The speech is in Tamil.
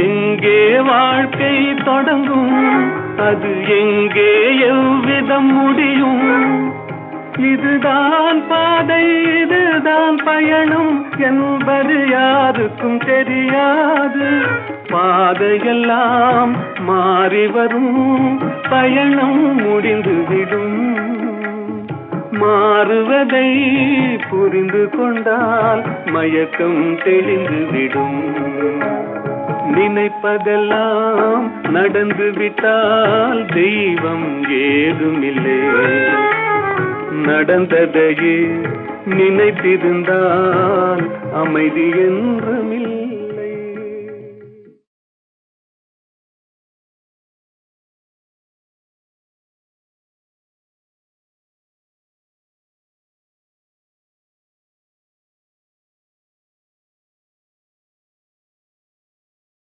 எங்கே வாழ்க்கை தொடங்கும், அது எங்கே எவ்விதம் முடியும்? இதுதான் பாதை, இதுதான் பயணம் என்பது யாருக்கும் தெரியாது. பாதையெல்லாம் மாறி வரும், பயணம் முடிந்துவிடும். மாறுவதை புரிந்து கொண்டால் மயக்கம் தெளிந்துவிடும். நினைப்பதெல்லாம் நடந்து விட்டால் தெய்வம் ஏதுமில்லை. நடந்ததையே நினைத்திருந்தால் அமைதி என்றுமில்லை.